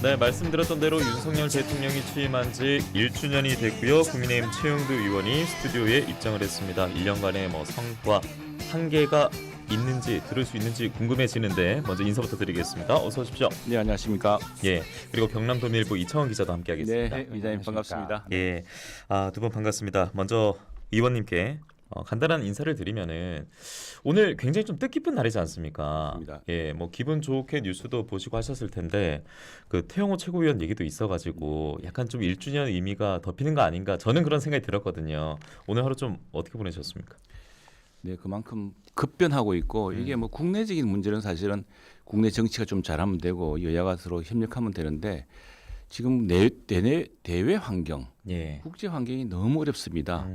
네, 말씀드렸던 대로 윤석열 대통령이 취임한 지 1주년이 됐고요. 국민의힘 최영두 의원이 스튜디오에 입장을 했습니다. 1년간의 성과, 한계가 있는지 들을 수 있는지 궁금해지는데 먼저 인사부터 드리겠습니다. 어서 오십시오. 네, 안녕하십니까. 예, 그리고 경남도민일보 이창원 기자도 함께하겠습니다. 네, 이사님 반갑습니다. 예, 두 분 반갑습니다. 먼저 의원님께 간단한 인사를 드리면은 오늘 굉장히 좀 뜻깊은 날이지 않습니까? 맞습니다. 예, 기분 좋게 뉴스도 보시고 하셨을 텐데 그 태영호 최고위원 얘기도 있어가지고 약간 좀 1주년 의미가 덮이는 거 아닌가? 저는 그런 생각이 들었거든요. 오늘 하루 좀 어떻게 보내셨습니까? 네, 그만큼 급변하고 있고 이게 국내적인 문제는 사실은 국내 정치가 좀 잘하면 되고 여야가 서로 협력하면 되는데 지금 대외 환경, 예. 국제 환경이 너무 어렵습니다.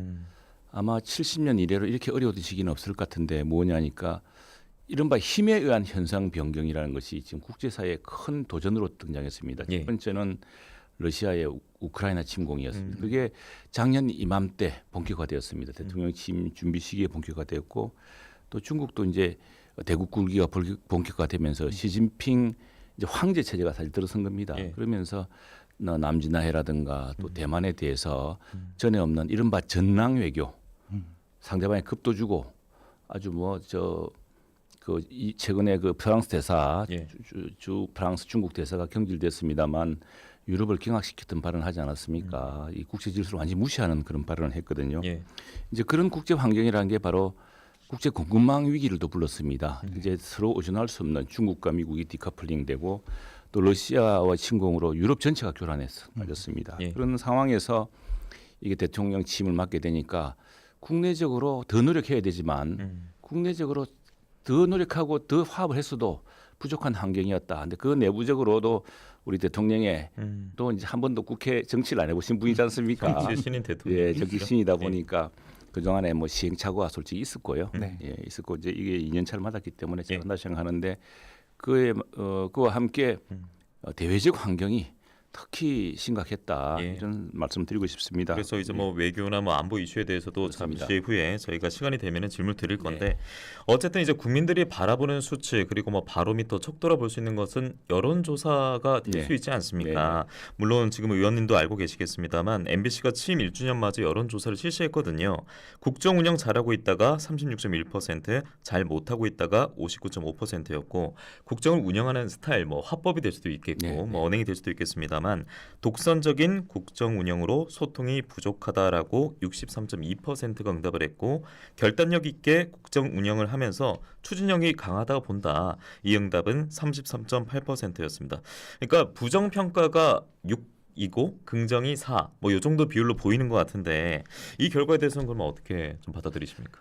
아마 70년 이래로 이렇게 어려웠던 시기는 없을 것 같은데 뭐냐니까 이른바 힘에 의한 현상 변경이라는 것이 지금 국제사회의 큰 도전으로 등장했습니다. 예. 첫 번째는 러시아의 우크라이나 침공이었습니다. 그게 작년 이맘때 본격화되었습니다. 대통령 취임 준비 시기에 본격화되었고 또 중국도 이제 대국 굴기가 본격화되면서 시진핑 이제 황제 체제가 사실 들어선 겁니다. 예. 그러면서 남진아해라든가 또 대만에 대해서 전에 없는 이른바 전랑 외교, 상대방에 급도 주고 아주 최근에 그 프랑스 대사 예. 프랑스 중국 대사가 경질됐습니다만 유럽을 경악시켰던 발언을 하지 않았습니까? 이 국제 질서를 완전히 무시하는 그런 발언을 했거든요. 예. 이제 그런 국제 환경이라는 게 바로 국제 공급망 위기를 또 불렀습니다. 이제 서로 의존할 수 없는 중국과 미국이 디커플링되고 또 러시아와 침공으로 유럽 전체가 교란해서 빠졌습니다. 예. 그런 상황에서 이게 대통령 취임을 맡게 되니까 국내적으로 더 노력해야 되지만 국내적으로 더 노력하고 더 화합을 했어도 부족한 환경이었다. 근데 그 내부적으로도 우리 대통령의 또 이제 한 번도 국회 정치를 안 해보신 분이지 않습니까? 정치 신인 대통령. 예, 정치 신이다 보니까 그 동안에 시행착오가 솔직히 있었고요. 네. 예, 있었고 이제 이게 2년차를 맞았기 때문에 제가 한다 생각하는데 그와 함께 대외적 환경이 특히 심각했다 예. 이런 말씀드리고 싶습니다. 그래서 이제 외교나 안보 이슈에 대해서도 그렇습니다. 잠시 후에 저희가 시간이 되면은 질문 드릴 건데 어쨌든 이제 국민들이 바라보는 수치 그리고 바로미터 척 돌아볼 수 있는 것은 여론조사가 될 수 있지 않습니까? 물론 지금 의원님도 알고 계시겠습니다만 MBC가 취임 1주년 맞이 여론조사를 실시했거든요. 국정 운영 잘하고 있다가 36.1%, 잘 못하고 있다가 59.5%였고 국정을 운영하는 스타일 화법이 될 수도 있겠고 언행이 될 수도 있겠습니다만 독선적인 국정 운영으로 소통이 부족하다라고 63.2%가 응답을 했고 결단력 있게 국정 운영을 하면서 추진력이 강하다고 본다. 이 응답은 33.8%였습니다. 그러니까 부정 평가가 6이고 긍정이 4. 요 정도 비율로 보이는 것 같은데 이 결과에 대해서는 그러면 어떻게 좀 받아들이십니까?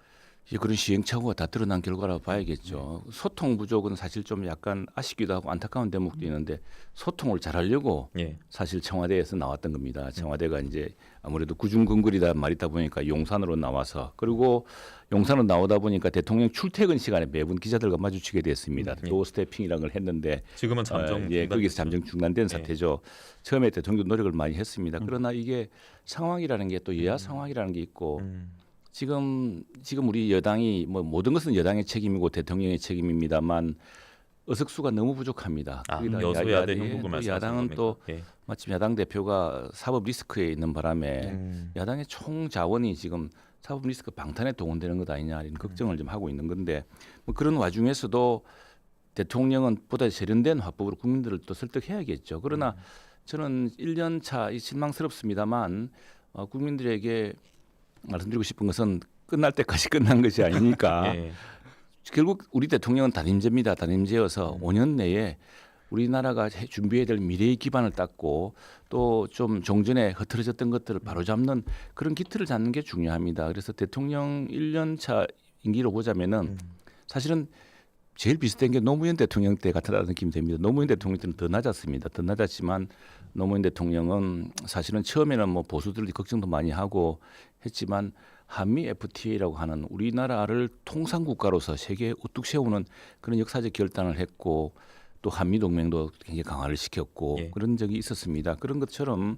그런 시행착오가 다 드러난 결과라고 봐야겠죠. 소통 부족은 사실 좀 약간 아쉽기도 하고 안타까운 대목도 있는데 소통을 잘하려고 사실 청와대에서 나왔던 겁니다. 청와대가 이제 아무래도 구중근거리다 말이다 보니까 용산으로 나와서 그리고 용산으로 나오다 보니까 대통령 출퇴근 시간에 매번 기자들과 마주치게 됐습니다. 도어스태핑이라는 걸 했는데 지금은 잠정 거기서 잠정 중단된 사태죠. 처음에 대통령도 노력을 많이 했습니다. 그러나 이게 상황이라는 게 또 여야 상황이라는 게 있고 지금 우리 여당이 모든 것은 여당의 책임이고 대통령의 책임입니다만 의석수가 너무 부족합니다. 여소야대 형국을 말씀하시는 야당은 또 마침 야당 대표가 사법 리스크에 있는 바람에 야당의 총 자원이 지금 사법 리스크 방탄에 동원되는 것 아니냐 이런 걱정을 좀 하고 있는 건데 그런 와중에서도 대통령은 보다 세련된 화법으로 국민들을 또 설득해야겠죠. 그러나 저는 1년 차 실망스럽습니다만 국민들에게 말씀드리고 싶은 것은 끝날 때까지 끝난 것이 아니니까 결국 우리 대통령은 단임제입니다. 단임제여서 5년 내에 우리나라가 준비해야 될 미래의 기반을 닦고 또 좀 종전에 흐트러졌던 것들을 바로잡는 그런 기틀을 잡는 게 중요합니다. 그래서 대통령 1년 차 임기로 보자면은 사실은 제일 비슷한 게 노무현 대통령 때 같다는 느낌이 됩니다. 노무현 대통령 때는 더 낮았습니다. 더 낮았지만 노무현 대통령은 사실은 처음에는 보수들이 걱정도 많이 하고 했지만 한미 FTA라고 하는 우리나라를 통상국가로서 세계에 우뚝 세우는 그런 역사적 결단을 했고 또 한미 동맹도 굉장히 강화를 시켰고 그런 적이 있었습니다. 그런 것처럼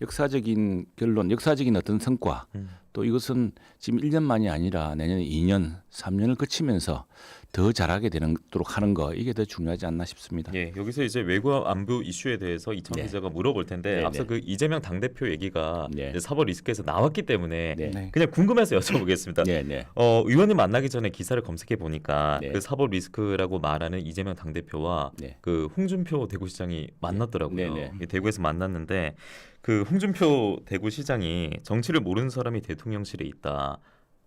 역사적인 결론, 역사적인 어떤 성과 또 이것은 지금 1년만이 아니라 내년에 2년, 3년을 거치면서 더 잘하게 되도록 하는 거 이게 더 중요하지 않나 싶습니다. 예, 여기서 이제 외교 안보 이슈에 대해서 이창 네. 기자가 물어볼 텐데 네, 앞서 네. 그 이재명 당대표 얘기가 네. 이제 사법 리스크에서 나왔기 때문에 네. 네. 그냥 궁금해서 여쭤보겠습니다. 네, 네. 의원님 만나기 전에 기사를 검색해 보니까 네. 그 사법 리스크라고 말하는 이재명 당대표와 네. 그 홍준표 대구시장이 만났더라고요. 네, 이 대구에서 만났는데 그 홍준표 대구시장이 정치를 모르는 사람이 대통령실에 있다.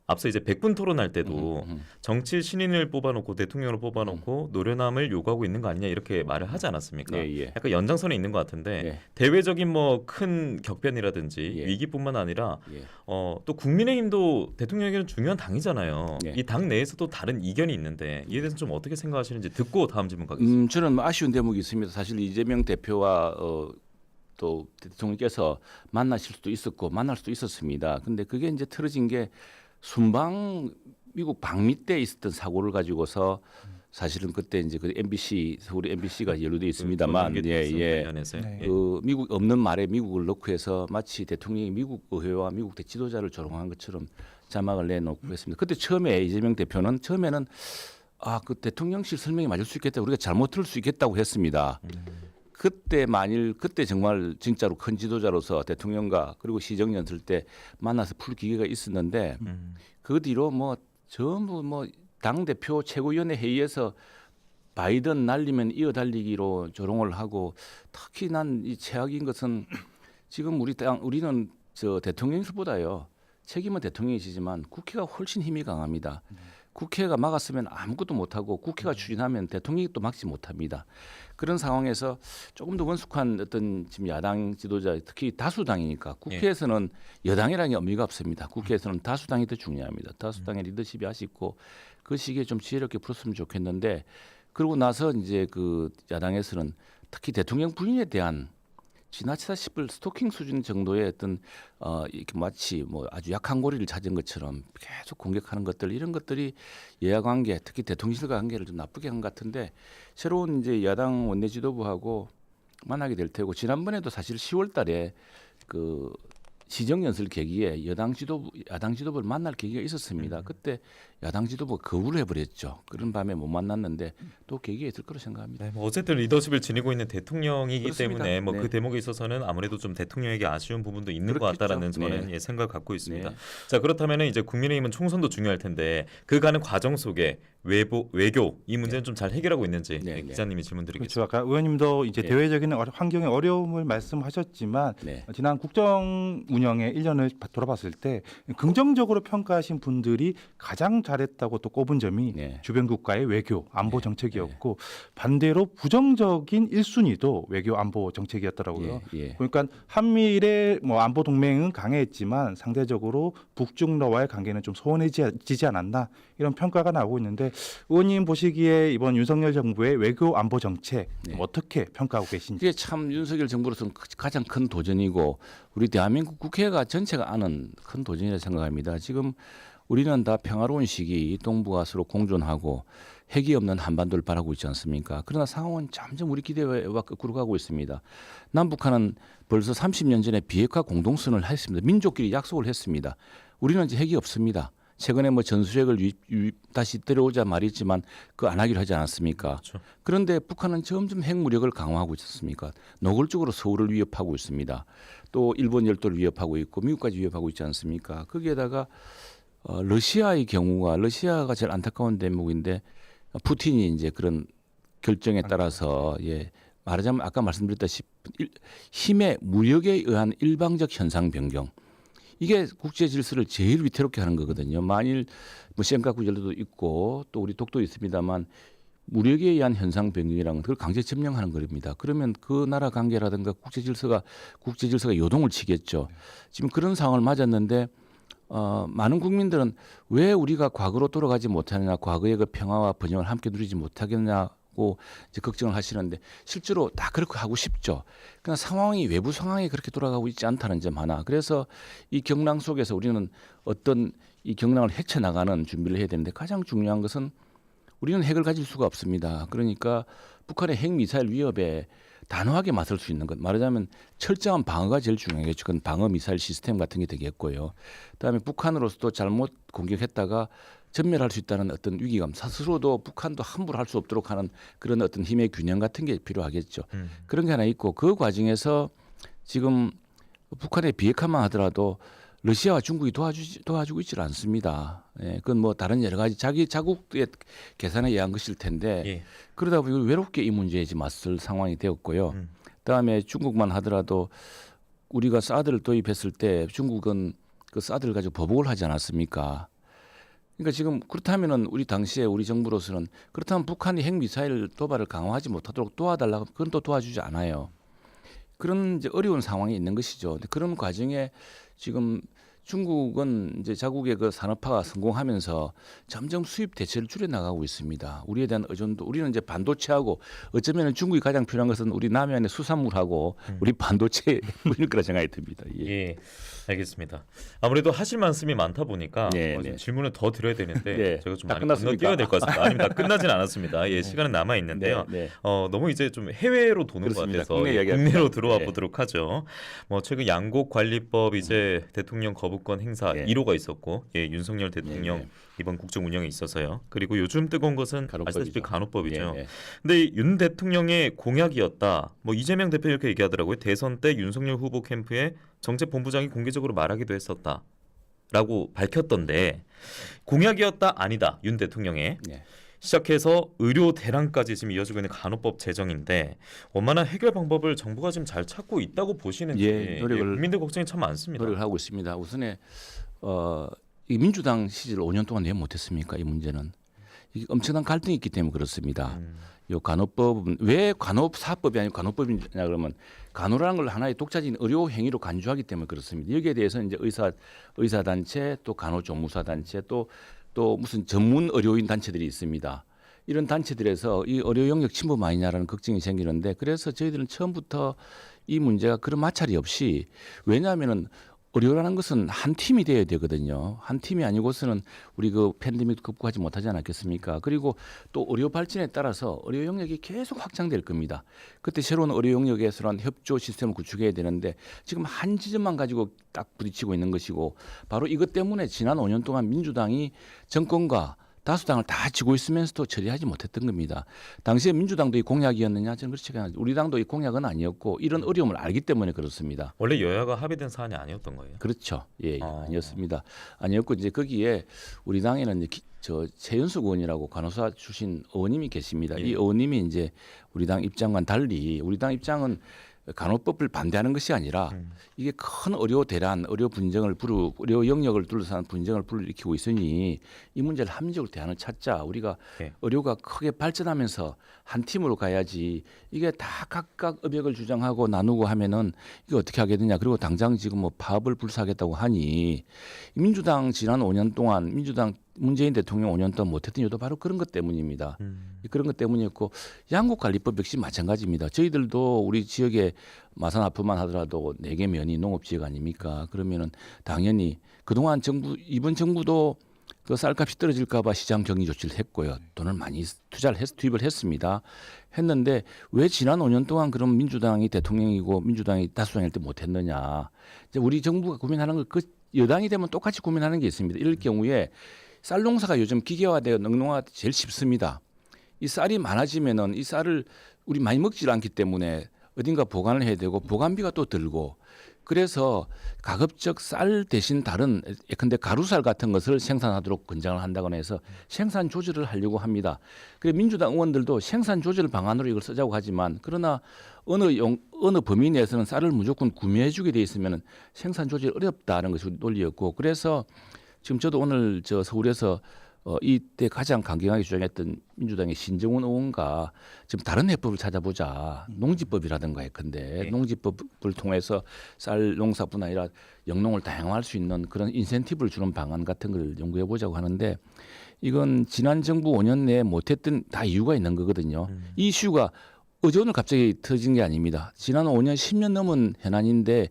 앞서 이제 백분 토론할 때도 정치 신인을 뽑아놓고 대통령을 뽑아놓고 노련함을 요구하고 있는 거 아니냐 이렇게 말을 하지 않았습니까? 예, 예. 약간 연장선에 있는 것 같은데 예. 대외적인 뭐 큰 격변이라든지 예. 위기뿐만 아니라 예. 또 국민의힘도 대통령에게는 중요한 당이잖아요. 예. 이 당 내에서도 다른 이견이 있는데 이에 대해서 좀 어떻게 생각하시는지 듣고 다음 질문 가겠습니다. 저는 아쉬운 대목이 있습니다. 사실 이재명 대표와 또 대통령께서 만나실 수도 있었고 만날 수도 있었습니다. 근데 그게 이제 틀어진 게 순방 미국 방미 때 있었던 사고를 가지고서 사실은 그때 이제 그 MBC 서울 MBC가 연루돼 있습니다만 예. 관련해서 네. 예. 그 미국 없는 말에 미국을 넣고 해서 마치 대통령이 미국 의회와 미국 대 지도자를 조롱한 것처럼 자막을 내놓고 했습니다. 그때 처음에 이재명 대표는 처음에는 그 대통령실 설명이 맞을 수 있겠다 우리가 잘못 들을 수 있겠다고 했습니다. 그때 만일 그때 정말 진짜로 큰 지도자로서 대통령과 그리고 시정 연설 때 만나서 풀 기회가 있었는데 그 뒤로 뭐 전부 뭐 당 대표 최고위원회 회의에서 바이든 날리면 이어달리기로 조롱을 하고 특히 난 이 최악인 것은 지금 우리는 저 대통령실보다요 책임은 대통령이시지만 국회가 훨씬 힘이 강합니다. 국회가 막았으면 아무것도 못하고 국회가 추진하면 대통령이 또 막지 못합니다. 그런 상황에서 조금 더 원숙한 어떤 지금 야당 지도자 특히 다수당이니까 국회에서는 여당이라는 게 의미가 없습니다. 국회에서는 다수당이 더 중요합니다. 다수당의 리더십이 아쉽고 그 시기에 좀 지혜롭게 풀었으면 좋겠는데 그러고 나서 이제 그 야당에서는 특히 대통령 부인에 대한 지나치다 싶을 스토킹 수준 정도의 어떤 이렇게 마치 뭐 아주 약한 고리를 찾은 것처럼 계속 공격하는 것들 이런 것들이 여야 관계 특히 대통령실과 관계를 좀 나쁘게 한 것 같은데 새로운 이제 야당 원내 지도부하고 만나게 될 테고 지난번에도 사실 10월달에 그 시정연설 계기에 야당 지도부를 만날 계기가 있었습니다. 그때 야당 지도부가 거부를 해버렸죠. 그런 밤에 못 만났는데 또 계기가 있을 거로 생각합니다. 네, 뭐 어쨌든 리더십을 지니고 있는 대통령이기 그렇습니다. 때문에 뭐 그 네. 대목에 있어서는 아무래도 좀 대통령에게 아쉬운 부분도 있는 것 그렇겠죠. 같다라는 저는 네. 예, 생각을 갖고 있습니다. 네. 자 그렇다면 이제 국민의힘은 총선도 중요할 텐데 그 가는 과정 속에 외교 이 문제는 좀 잘 해결하고 있는지 네, 예, 네. 기자님이 질문드리겠습니다. 그렇죠. 아까 의원님도 이제 네. 대외적인 환경의 어려움을 말씀하셨지만 네. 지난 국정 운영의 1년을 돌아봤을 때 긍정적으로 평가하신 분들이 가장 잘했다고 또 꼽은 점이 네. 주변 국가의 외교 안보 정책이었고 반대로 부정적인 1순위도 외교 안보 정책이었더라고요. 예. 그러니까 한미일의 뭐 안보 동맹은 강했지만 상대적으로 북중러와의 관계는 좀 소원해지지 않았나 이런 평가가 나오고 있는데 의원님 보시기에 이번 윤석열 정부의 외교 안보 정책 네. 어떻게 평가하고 계신지? 이게 참 윤석열 정부로서는 가장 큰 도전이고 우리 대한민국 국회가 전체가 아는 큰 도전이라 생각합니다. 지금 우리는 다 평화로운 시기 동북아 서로 공존하고 핵이 없는 한반도를 바라고 있지 않습니까? 그러나 상황은 점점 우리 기대와 거꾸로 가고 있습니다. 남북한은 벌써 30년 전에 비핵화 공동선언을 했습니다. 민족끼리 약속을 했습니다. 우리는 이제 핵이 없습니다. 최근에 뭐 전술핵을 다시 들어오자 말했지만 그거 안 하기로 하지 않았습니까? 그렇죠. 그런데 북한은 점점 핵무력을 강화하고 있지 않습니까? 노골적으로 서울을 위협하고 있습니다. 또 일본 열도를 위협하고 있고 미국까지 위협하고 있지 않습니까? 거기에다가 러시아의 경우가 러시아가 제일 안타까운 대목인데 푸틴이 이제 그런 결정에 따라서 말하자면 아까 말씀드렸다시피 힘의 무력에 의한 일방적 현상 변경 이게 국제 질서를 제일 위태롭게 하는 거거든요. 만일 뭐 센카쿠 전례도 있고 또 우리 독도 있습니다만 무력에 의한 현상 변경이라는 그걸 강제 점령하는 겁니다. 그러면 그 나라 관계라든가 국제 질서가 요동을 치겠죠. 지금 그런 상황을 맞았는데 많은 국민들은 왜 우리가 과거로 돌아가지 못하느냐, 과거의 그 평화와 번영을 함께 누리지 못하겠냐고 이제 걱정을 하시는데 실제로 다 그렇게 하고 싶죠. 그러나 상황이 외부 상황이 그렇게 돌아가고 있지 않다는 점 하나. 그래서 이 경랑 속에서 우리는 어떤 이 경랑을 헤쳐나가는 준비를 해야 되는데 가장 중요한 것은 우리는 핵을 가질 수가 없습니다. 그러니까 북한의 핵 미사일 위협에 단호하게 맞설 수 있는 것, 말하자면 철저한 방어가 제일 중요하겠죠. 그건 방어 미사일 시스템 같은 게 되겠고요. 그다음에 북한으로서도 잘못 공격했다가 전멸할 수 있다는 어떤 위기감, 스스로도 북한도 함부로 할 수 없도록 하는 그런 어떤 힘의 균형 같은 게 필요하겠죠. 그런 게 하나 있고 그 과정에서 지금 북한의 비핵화만 하더라도 러시아와 중국이 도와주고 있지 않습니다. 예, 그건 뭐 다른 여러 가지 자기 자국의 계산에 의한 것일 텐데 예. 그러다 보니 외롭게 이 문제에 지금 맞설 상황이 되었고요. 그다음에 중국만 하더라도 우리가 사드를 도입했을 때 중국은 그 사드를 가지고 보복을 하지 않았습니까? 그러니까 지금 그렇다면은 우리 당시에 우리 정부로서는 그렇다면 북한이 핵미사일 도발을 강화하지 못하도록 도와달라고 그건 또 도와주지 않아요. 그런 이제 어려운 상황이 있는 것이죠. 근데 그런 과정에 지금 중국은 이제 자국의 그 산업화가 성공하면서 점점 수입 대체를 줄여 나가고 있습니다. 우리에 대한 의존도 우리는 이제 반도체하고 어쩌면 중국이 가장 필요한 것은 우리 남해안의 수산물하고 우리 반도체 물일 거라 생각이 듭니다. 예. 예, 알겠습니다. 아무래도 하실 말씀이 많다 보니까 네, 좀 네. 질문을 더 드려야 되는데 네. 제가 좀 다 많이 끝났습니까? 건너뛰어야 될 것 같습니다. 아닙니다. 끝나진 않았습니다. 예, 시간은 남아 있는데요. 네, 네. 너무 이제 좀 해외로 도는 것 그렇습니다. 같아서 국내 이야기할 국내로 때. 들어와 네. 보도록 하죠. 뭐 최근 양곡관리법 이제 대통령 거부권 행사 네. 1호가 있었고, 예, 윤석열 대통령 네, 네. 이번 국정 운영에 있어서요. 그리고 요즘 뜨거운 것은 간호법이죠. 아시다시피 간호법이죠. 네, 네. 근데 윤 대통령의 공약이었다. 뭐 이재명 대표 이렇게 얘기하더라고요. 대선 때 윤석열 후보 캠프에 정책본부장이 공개적으로 말하기도 했었다라고 밝혔던데 공약이었다 아니다. 윤 대통령의 네. 시작해서 의료 대란까지 지금 이어지고 있는 간호법 제정인데 원만한 해결 방법을 정부가 지금 잘 찾고 있다고 보시는지 예, 국민들 걱정이 참 많습니다. 노력을 하고 있습니다. 우선에 이 민주당 시절 5년 동안 왜 못했습니까? 이 문제는 이게 엄청난 갈등이 있기 때문에 그렇습니다. 요 간호법은 왜 간호사법이 아니고 간호법이냐 그러면 간호라는 걸 하나의 독자적인 의료 행위로 간주하기 때문에 그렇습니다. 여기에 대해서 이제 의사 단체 또 간호조무사 단체 또 무슨 전문 의료인 단체들이 있습니다. 이런 단체들에서 이 의료 영역 침범 아니냐라는 걱정이 생기는데 그래서 저희들은 처음부터 이 문제가 그런 마찰이 없이 왜냐하면은 의료라는 것은 한 팀이 되어야 되거든요. 한 팀이 아니고서는 우리 그 팬데믹 극복하지 못하지 않았겠습니까? 그리고 또 의료 발전에 따라서 의료 영역이 계속 확장될 겁니다. 그때 새로운 의료 영역에서는 협조 시스템을 구축해야 되는데 지금 한 지점만 가지고 딱 부딪히고 있는 것이고 바로 이것 때문에 지난 5년 동안 민주당이 정권과 다수당을 다 쥐고 있으면서도 처리하지 못했던 겁니다. 당시에 민주당도 이 공약이었느냐? 저는 그렇지 않아요. 우리 당도 이 공약은 아니었고 이런 어려움을 알기 때문에 그렇습니다. 원래 여야가 합의된 사안이 아니었던 거예요. 그렇죠. 예, 아니었습니다. 아니었고 이제 거기에 우리 당에는 이제 최연숙 의원이라고 간호사 출신 의원님이 계십니다. 예. 이 의원님이 이제 우리 당 입장과는 달리 우리 당 입장은 간호법을 반대하는 것이 아니라 이게 큰 의료 대란, 의료 영역을 둘러싼 분쟁을 불러일으키고 있으니 이 문제를 합리적으로 대안을 찾자. 우리가 네. 의료가 크게 발전하면서 한 팀으로 가야지 이게 다 각각 의벽을 주장하고 나누고 하면은 이게 어떻게 하게 되냐. 그리고 당장 지금 뭐 파업을 불사하겠다고 하니 민주당 지난 5년 동안 문재인 대통령 5년 동안 못했던 이유도 바로 그런 것 때문입니다. 그런 것 때문이었고 양곡관리법 역시 마찬가지입니다. 저희들도 우리 지역에 마산 아프만 하더라도 4개 면이 농업지역 아닙니까? 그러면은 당연히 그동안 이번 정부도 그 쌀값이 떨어질까봐 시장 격리 조치를 했고요. 돈을 많이 투입을 했습니다. 했는데 왜 지난 5년 동안 그럼 민주당이 대통령이고 민주당이 다수당일 때 못했느냐? 이제 우리 정부가 고민하는 거 그 여당이 되면 똑같이 고민하는 게 있습니다. 이럴 경우에 쌀 농사가 요즘 기계화되어 능농화가 제일 쉽습니다. 이 쌀이 많아지면은 이 쌀을 우리 많이 먹지 않기 때문에 어딘가 보관을 해야 되고 보관비가 또 들고 그래서 가급적 쌀 대신 다른 예컨대 가루쌀 같은 것을 생산하도록 권장을 한다거나 해서 생산 조절을 하려고 합니다. 그래서 민주당 의원들도 생산 조절 방안으로 이걸 쓰자고 하지만 그러나 어느 범위 내에서는 쌀을 무조건 구매해 주게 돼 있으면 생산 조절이 어렵다는 것이 논리였고 그래서 지금 저도 오늘 서울에서 이때 가장 강경하게 주장했던 민주당의 신정훈 의원과 지금 다른 해법을 찾아보자. 농지법이라든가 예컨대 농지법을 통해서 쌀 농사뿐 아니라 영농을 다양화할 수 있는 그런 인센티브를 주는 방안 같은 걸 연구해 보자고 하는데 이건 지난 정부 5년 내에 못했던 다 이유가 있는 거거든요. 이 이슈가 어제 오늘 갑자기 터진 게 아닙니다. 지난 5년 10년 넘은 현안인데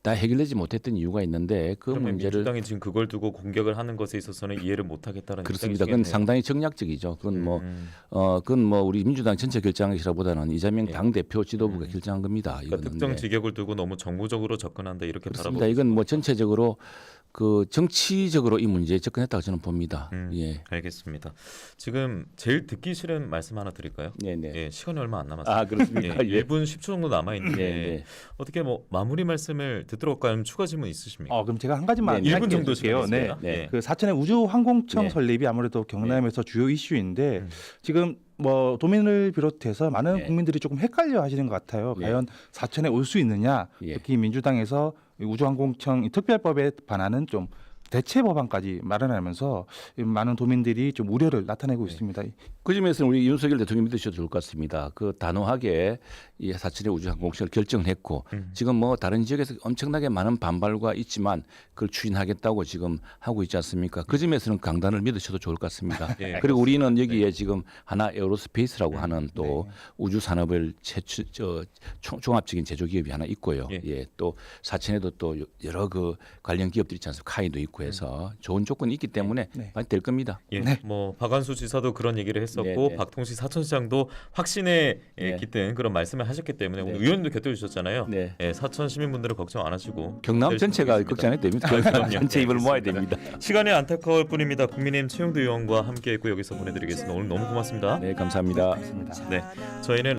다 해결되지 못했던 이유가 있는데 그 그러면 문제를 민주당이 지금 그걸 두고 공격을 하는 것에 있어서는 이해를 못하겠다는 그렇습니다. 그건 입장이시겠네요. 상당히 정략적이죠. 그건 뭐 우리 민주당 전체 결정한 것이라보다는 이재명 당 대표 지도부가 결정한 겁니다. 그러니까 이거는 특정 네. 직역을 두고 너무 정무적으로 접근한다 이렇게 그렇습니다. 바라보고 이건 뭐 전체적으로 그 정치적으로 이 문제에 접근했다고 저는 봅니다. 예. 알겠습니다. 지금 제일 듣기 싫은 말씀 하나 드릴까요? 네네. 예, 시간이 얼마 안 남았어요. 아 그렇습니까? 예, 1분 10초 정도 남아 있는데 네. 어떻게 뭐 마무리 말씀을 듣도록 할까요? 아니면 추가 질문 있으십니까? 그럼 제가 한 가지만 네, 1분 정도 할게요. 네. 시간 있습니다. 네. 그 사천의 우주 항공청 네. 설립이 아무래도 경남에서 주요 이슈인데 음. 지금 뭐 도민을 비롯해서 많은 네. 국민들이 조금 헷갈려 하시는 것 같아요. 네. 과연 사천에 올 수 있느냐? 예. 특히 민주당에서 이 우주항공청 이 특별법에 반하는 좀 대체 법안까지 마련하면서 많은 도민들이 좀 우려를 나타내고 있습니다. 그 점에서는 우리 윤석열 대통령 믿으셔도 좋을 것 같습니다. 그 단호하게 이 사천의 우주항공청을 결정했고 지금 뭐 다른 지역에서 엄청나게 많은 반발과 있지만 그걸 추진하겠다고 지금 하고 있지 않습니까? 그 점에서는 강단을 믿으셔도 좋을 것 같습니다. 예, 그리고 우리는 여기에 지금 하나 에어로스페이스라고 하는 또 우주 산업을 종합적인 제조 기업이 하나 있고요. 예. 예, 또 사천에도 또 여러 그 관련 기업들이 있지 않습니까? 카이도 있고 해서 좋은 조건이 있기 때문에 네. 많이 될 겁니다. 예, 네. 뭐 박완수 지사도 그런 얘기를 했었고 네, 네. 박통식 사천시장도 확신에 네. 깃든 그런 말씀을 하셨기 때문에 네. 오늘 의원도 곁들여 주셨잖아요. 네. 예, 사천 시민분들은 걱정 안 하시고 경남 열심히 전체가 하겠습니다. 걱정이 됩니다. 경남 전체 입을 모아야 됩니다. 시간이 안타까울 뿐입니다. 국민의힘 최영두 의원과 함께했고 여기서 보내드리겠습니다. 오늘 너무 고맙습니다. 네, 감사합니다. 있습니다. 네, 저희는